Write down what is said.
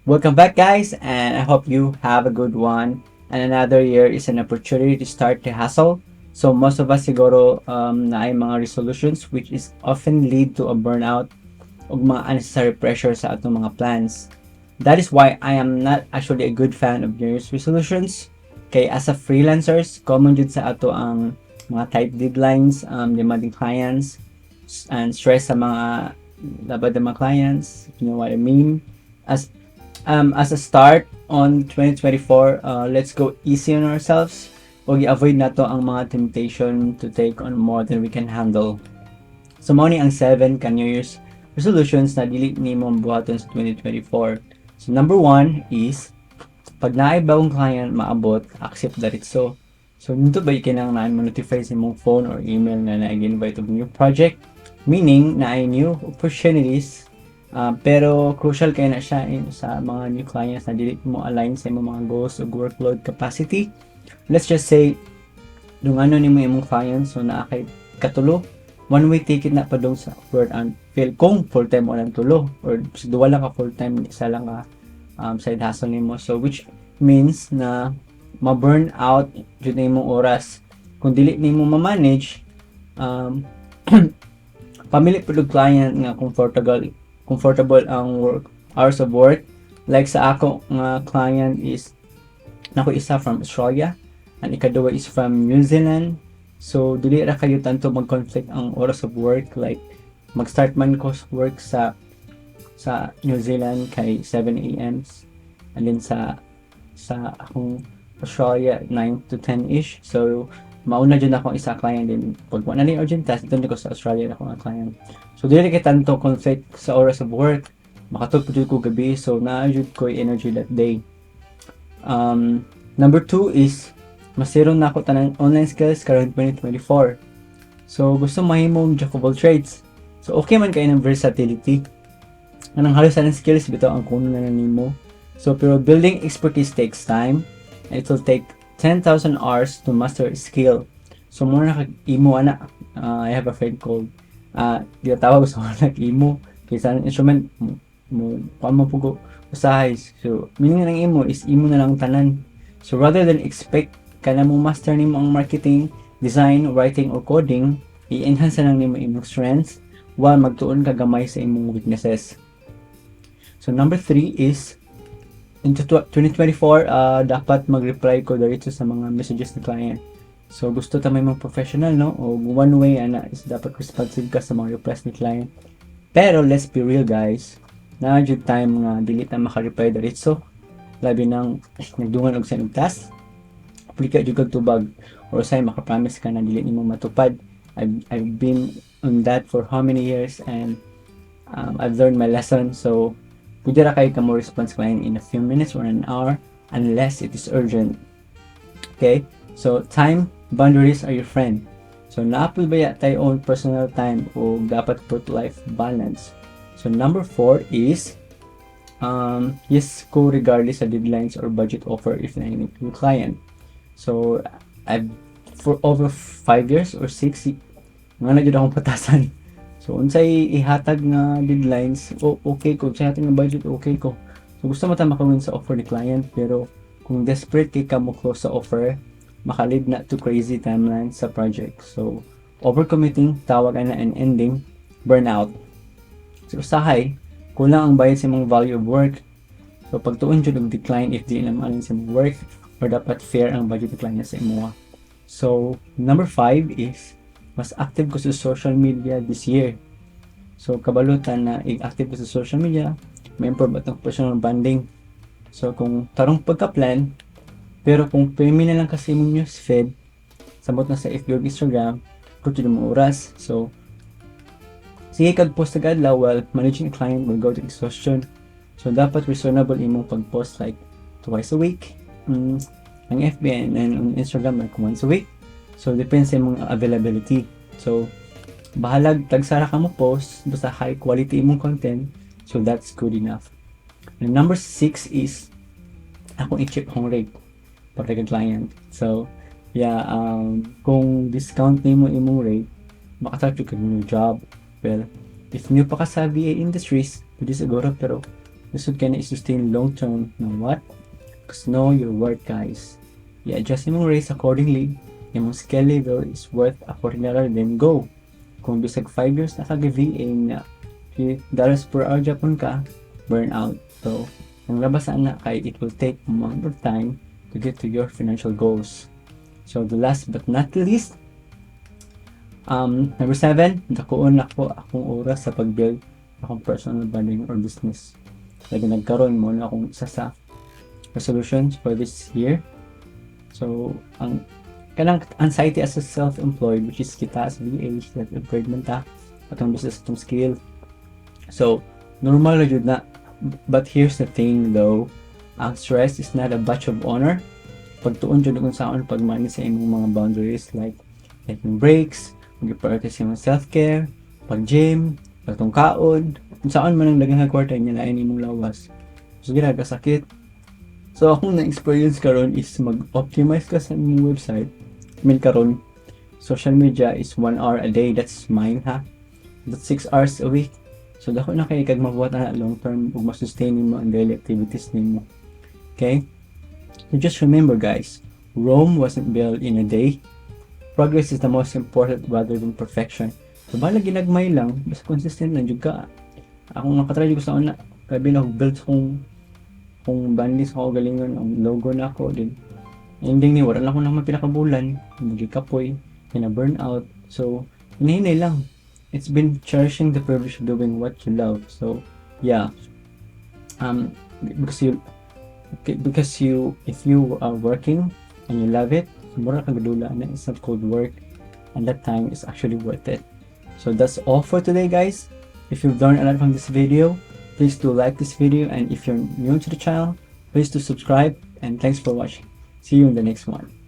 Welcome back, guys, and I hope you have a good one. And another year is an opportunity to start to hustle. So most of us siguro na ay mga resolutions which is often lead to a burnout o mga unnecessary pressure sa atong mga plans. That is why I am not actually a good fan of New Year's resolutions. Kay as a freelancers, common jud sa ato ang mga tight deadlines, demanding clients, and stress sa mga labad ng mga clients. You know what I mean? As as a start on 2024, let's go easy on ourselves. Huwag i-avoid nato ang mga temptation to take on more than we can handle. So, mao ni ang 7 ka New Year's resolutions na dili nimo buhaton sa 2024. So, number 1 is, pag naay bagong client maabot, accept diretso. So, nito ba kinahanglan ma-notify sa imong phone or email na na-invite og new project? Meaning, naay new opportunities. Pero crucial kay na siya sa mga new clients na dili mo align sa imong mga goals o workload capacity. Let's just say dung ano nimo imong clients so naa kay katulo, one way ticket na padung sa work and feel kung full time o lang tulo or duwa lang ka full time isa lang ka side hustle nimo, so which means na ma-burn out jud na imong oras kung dili nimo ma-manage. Pamili pud og client nga comfortable ang work hours of work. Like sa ako nga client is nako isa from Australia and ikaduha is from New Zealand. So dili ra kayo tanto mag-conflict ang oras of work. Like mag-start man ko work sa New Zealand kay 7 a.m. and then sa akong Australia 9 to 10 ish. So mauna dyan ako isa client din pag wala na urgent task doon ko sa Australia na ako nga client. So dili kay tanto conflict sa oras of work, makatulog pud ko gabi, so na-jud ko energy that day. Number 2 is masiro na ako tanang online skills karon 2024. So gusto mahimong jack of all trades. So okay man kay ng versatility. Anang halos sa skills bitaw ang kuno na nimo. So pero building expertise takes time and it will take 10,000 hours to master a skill. So muna nag-imo ana. I have a friend called ginatawag sa nag-imo kaysa ang instrument mo pugo usahay. So meaning ng imo is imo na lang tanan. So rather than expect ka na mo master nimo ang marketing, design, writing or coding, i-enhance na lang nimo imong strengths while magtuon ka gamay sa imong weaknesses. So number 3 is into 2024, dapat mag-reply ko dito sa mga messages ng client. So, gusto ta may mga professional, no? O one way, is dapat responsive ka sa mga request ni client. Pero, let's be real, guys. Na-jud time nga, dili na maka-reply dito. Labi nang nagdungan og sa task. Aplika jud kag tubag. Or say, maka-promise ka na dili nimo matupad. I've been on that for how many years and I've learned my lesson. So, pwede ra kayo ka mo response client in a few minutes or an hour unless it is urgent. Okay? So, time boundaries are your friend. So, naapil ba tayo own personal time o dapat put life balance? So, number 4 is yes, go regardless sa deadlines or budget offer if na yung client. So, I've for over 5 years or 6 nga na jud akong patasan. So, unsay ihatag nga deadlines, okay ko. Unsay ihatag nga budget, okay ko. So, gusto mo ta makawin sa offer ni client, pero kung desperate kay ka mo close sa offer, makalid na to crazy timelines sa project. So, overcommitting, tawag na and ending, burnout. So, usahay, kulang ang bayad sa mong value of work. So, pagtuon jud og decline if di na malin sa mong work, or dapat fair ang budget ni client sa imo. So, number 5 is mas active ko sa social media this year. So, kabalutan na i-active ko sa social media, may improve atong personal bonding. So, kung tarong pagka-plan, pero kung pwede na lang kasi mong news feed, samot na sa FB o Instagram, kuto mo oras. So, sige kag-post agad la while managing a client will go to exhaustion. So, dapat reasonable imong pag-post like twice a week. Ang FB and on Instagram like once a week. So, depends sa mong availability. So, bahalag tagsara ka mo post basta high quality imong content. So, that's good enough. And number 6 is akong i-check hong rate para kay client. So, yeah, kung discount nimo imong rate, makatapos ka new job. Well, if new pa ka sa VA industries, pwede siguro, pero Lisod ka na i-sustain long term na what? Because know your worth, guys. I-adjust yung raise accordingly. Yung skill level is worth $40, then go. Kung bisag 5 years na kag-VA na $3 per hour Japon ka, burnout. So, ang labasan na kay it will take a amount of time to get to your financial goals. So, the last but not least, number 7, dakuon ako akong oras sa pag-build akong personal branding or business. Lagi nagkaroon mo na akong isa sa resolutions for this year. So, ang kanang anxiety as a self-employed, which is kita as VA, self-improvement ta, atong business, atong skill. So, normal na yun na. But here's the thing though, ang stress is not a badge of honor. Pagtuon dyan kung saan pag-manage sa imong mga boundaries like taking breaks, mag-prioritize yung self-care, pag-gym, pagtong kaon, kung saan man ang dagang quarter niya lain imong lawas. So, ginagkasakit. So, akong na-experience karon is mag-optimize ka sa imong website. Karon, social media is 1 hour a day. That's mine, ha? That's 6 hours a week. So, dako na kayo kag mabuhat na long term ug ma-sustain mo ang daily activities nimo. Okay? So, just remember, guys, Rome wasn't built in a day. Progress is the most important rather than perfection. So, bala ginagmay lang, basta consistent lang jud ka. Ako nakatry jud ko sa una, kabi na build kung bandis ako galingon ang logo na ako din. Ending ni wala lang ko naman pinakabulan, hindi kapoy, kina burnout. So, hinahinay lang. It's been cherishing the privilege of doing what you love. So, yeah. Because if you are working and you love it, mura kang gadula na it's not called work, and that time is actually worth it. So that's all for today, guys. If you've learned a lot from this video, please do like this video, and if you're new to the channel, please do subscribe, and thanks for watching. See you in the next one.